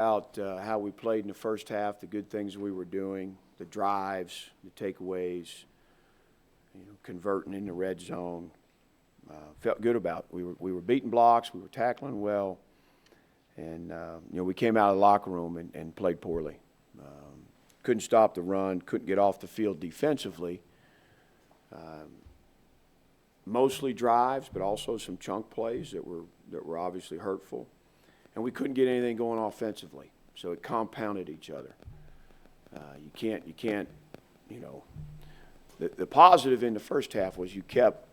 About how we played in the first half, the good things we were doing, the drives, the takeaways, converting in the red zone. Felt good about it. We were beating blocks, we were tackling well, and we came out of the locker room and played poorly. Couldn't stop the run, couldn't get off the field defensively. Mostly drives, but also some chunk plays that were obviously hurtful. And we couldn't get anything going offensively, so it compounded each other. You can't, the positive in the first half was you kept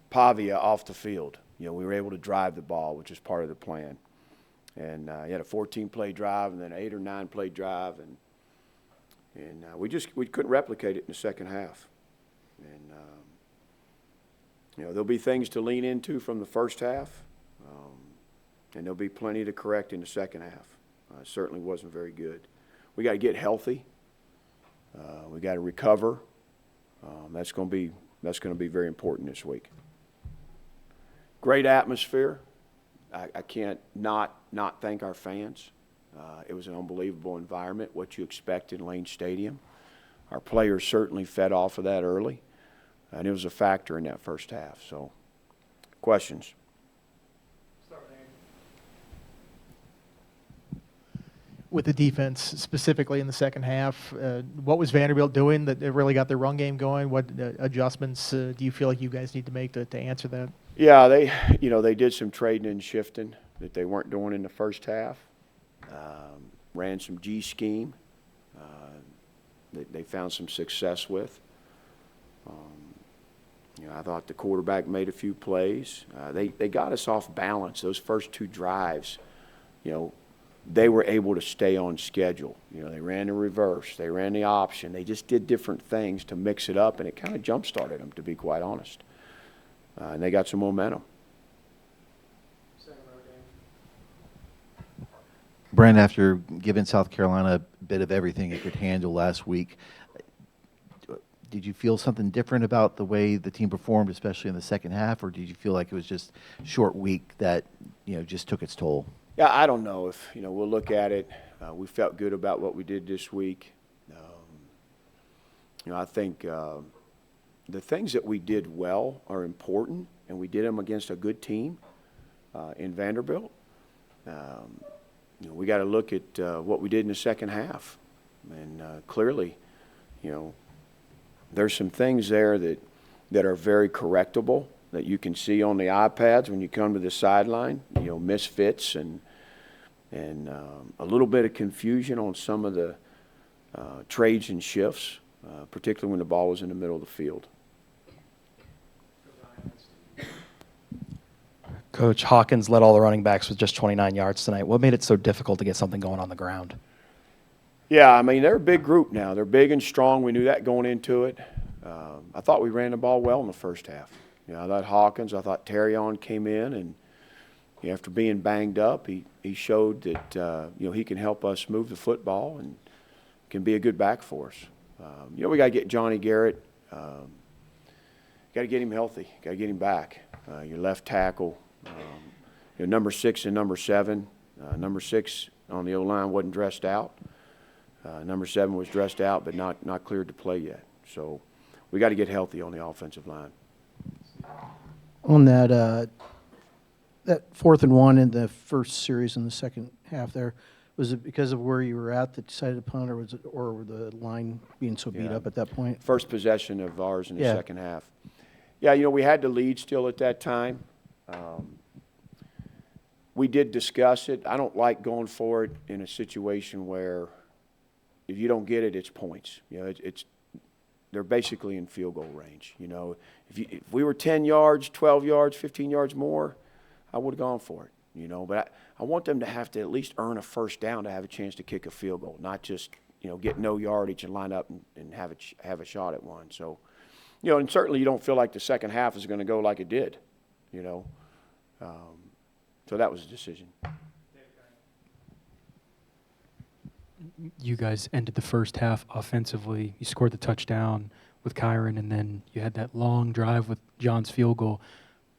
Pavia off the field. We were able to drive the ball, which is part of the plan. And you had a 14-play drive and then an 8 or 9-play drive, and we couldn't replicate it in the second half. And there'll be things to lean into from the first half. And there'll be plenty to correct in the second half. It certainly wasn't very good. We got to get healthy. We got to recover. That's going to be very important this week. Great atmosphere. I can't not thank our fans. It was an unbelievable environment, what you expect in Lane Stadium. Our players certainly fed off of that early, and it was a factor in that first half. So, questions? With the defense, specifically in the second half, what was Vanderbilt doing that really got their run game going? What adjustments do you feel like you guys need to make to answer that? Yeah, they did some trading and shifting that they weren't doing in the first half. Ran some G scheme that they found some success with. I thought the quarterback made a few plays. They got us off balance. Those first two drives, they were able to stay on schedule. They ran the reverse. They ran the option. They just did different things to mix it up, and it kind of jump-started them, to be quite honest. And they got some momentum. Brent, after giving South Carolina a bit of everything it could handle last week, did you feel something different about the way the team performed, especially in the second half, or did you feel like it was just a short week that just took its toll? Yeah, I don't know if, we'll look at it. We felt good about what we did this week. I think the things that we did well are important, and we did them against a good team in Vanderbilt. We got to look at what we did in the second half. And clearly, there's some things there that are very correctable, that you can see on the iPads when you come to the sideline, misfits and a little bit of confusion on some of the trades and shifts, particularly when the ball was in the middle of the field. Coach, Hawkins led all the running backs with just 29 yards tonight. What made it so difficult to get something going on the ground? Yeah, they're a big group now. They're big and strong. We knew that going into it. I thought we ran the ball well in the first half. I thought Hawkins, I thought Terrion came in, and after being banged up, he showed that he can help us move the football and can be a good back for us. We got to get Johnny Garrett. Got to get him healthy. Got to get him back. Your left tackle, number 6 and number 7. Number 6 on the O-line wasn't dressed out. Number 7 was dressed out, but not cleared to play yet. So we got to get healthy on the offensive line. On that 4th and 1 in the first series in the second half there, was it because of where you were at that decided to punt, or were the line being so beat up at that point? First possession of ours in the second half. Yeah, we had the lead still at that time. We did discuss it. I don't like going for it in a situation where if you don't get it, it's points. They're basically in field goal range. If we were 10 yards, 12 yards, 15 yards more, I would have gone for it. But I want them to have to at least earn a first down to have a chance to kick a field goal, not just get no yardage and line up and have a shot at one. So, and certainly you don't feel like the second half is going to go like it did. So that was the decision. You guys ended the first half offensively. You scored the touchdown with Kyron, and then you had that long drive with John's field goal.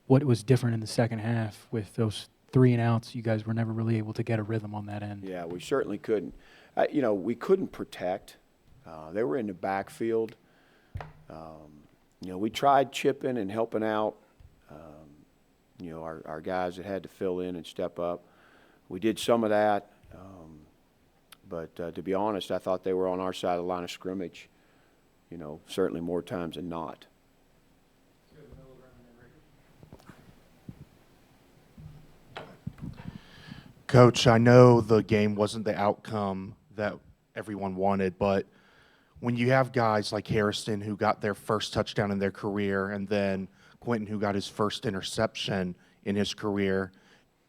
What was different in the second half with those 3 and outs, you guys were never really able to get a rhythm on that end. Yeah, we certainly couldn't. We couldn't protect. They were in the backfield. We tried chipping and helping out, our guys that had to fill in and step up. We did some of that, but to be honest, I thought they were on our side of the line of scrimmage, certainly more times than not. Coach, I know the game wasn't the outcome that everyone wanted, but when you have guys like Harrison who got their first touchdown in their career and then Quentin who got his first interception in his career,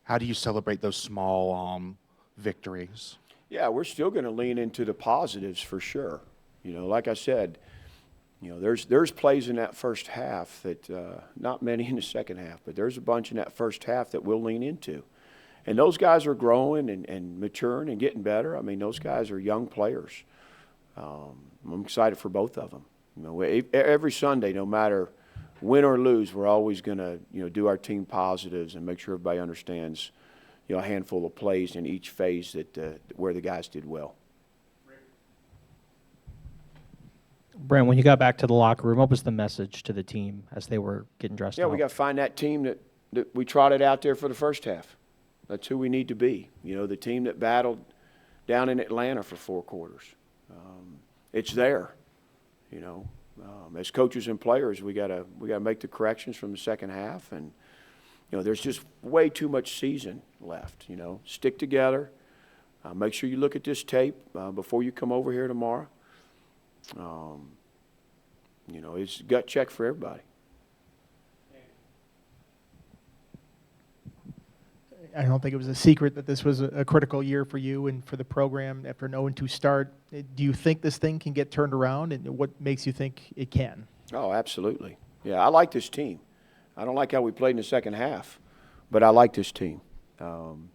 how do you celebrate those small victories? Yeah, we're still going to lean into the positives for sure. Like I said, there's plays in that first half that not many in the second half, but there's a bunch in that first half that we'll lean into. And those guys are growing and maturing and getting better. I mean, those guys are young players. I'm excited for both of them. Every Sunday, no matter win or lose, we're always going to, do our team positives and make sure everybody understands, a handful of plays in each phase that where the guys did well. Brent, when you got back to the locker room, what was the message to the team as they were getting dressed Yeah, up? we got to find that team that we trotted out there for the first half. That's who we need to be. The team that battled down in Atlanta for 4 quarters. It's there. As coaches and players, we gotta make the corrections from the second half, and there's just way too much season left. Stick together. Make sure you look at this tape before you come over here tomorrow. It's a gut check for everybody. I don't think it was a secret that this was a critical year for you and for the program after an 0-2 start. Do you think this thing can get turned around, and what makes you think it can? Oh, absolutely. Yeah, I like this team. I don't like how we played in the second half, but I like this team. And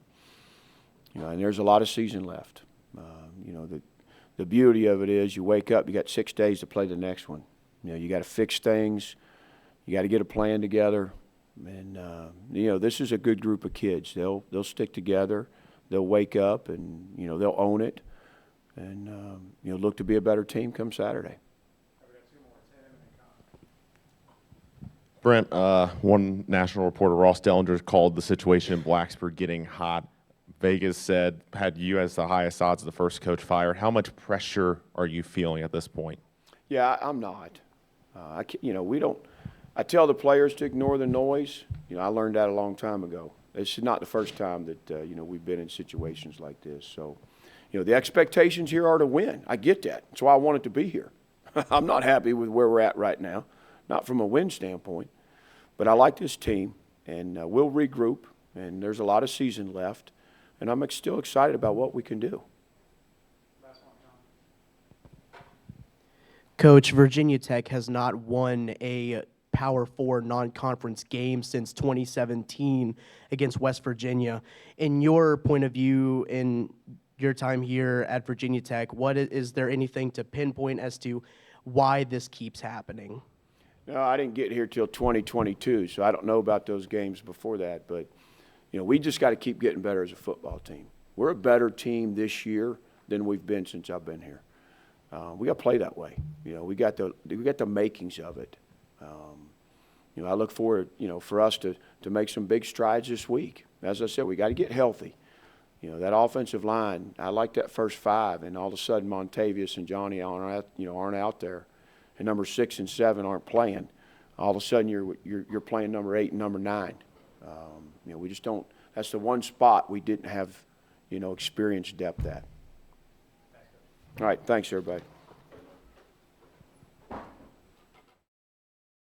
there's a lot of season left. The beauty of it is you wake up, you got 6 days to play the next one. You got to fix things. You got to get a plan together. And, this is a good group of kids. They'll stick together. They'll wake up and, they'll own it and, look to be a better team come Saturday. Brent, one national reporter, Ross Dellinger, called the situation in Blacksburg getting hot. Vegas had you as the highest odds of the first coach fired. How much pressure are you feeling at this point? Yeah, I'm not. We don't. I tell the players to ignore the noise. I learned that a long time ago. This is not the first time that we've been in situations like this. So, the expectations here are to win. I get that. That's why I wanted to be here. I'm not happy with where we're at right now, not from a win standpoint, but I like this team, and we'll regroup. And there's a lot of season left, and I'm still excited about what we can do. Coach, Virginia Tech has not won a Power 4 non-conference game since 2017 against West Virginia. In your point of view, in your time here at Virginia Tech, is there anything to pinpoint as to why this keeps happening? No, I didn't get here till 2022, so I don't know about those games before that. But, we just got to keep getting better as a football team. We're a better team this year than we've been since I've been here. We got to play that way. We got the makings of it. I look forward, for us to make some big strides this week. As I said, we got to get healthy. That offensive line, I like that first 5, and all of a sudden Montavious and Johnny aren't out there, and number 6 and 7 aren't playing. All of a sudden you're playing number 8 and number 9. We just don't. That's the one spot we didn't have, experience depth at. All right, thanks everybody.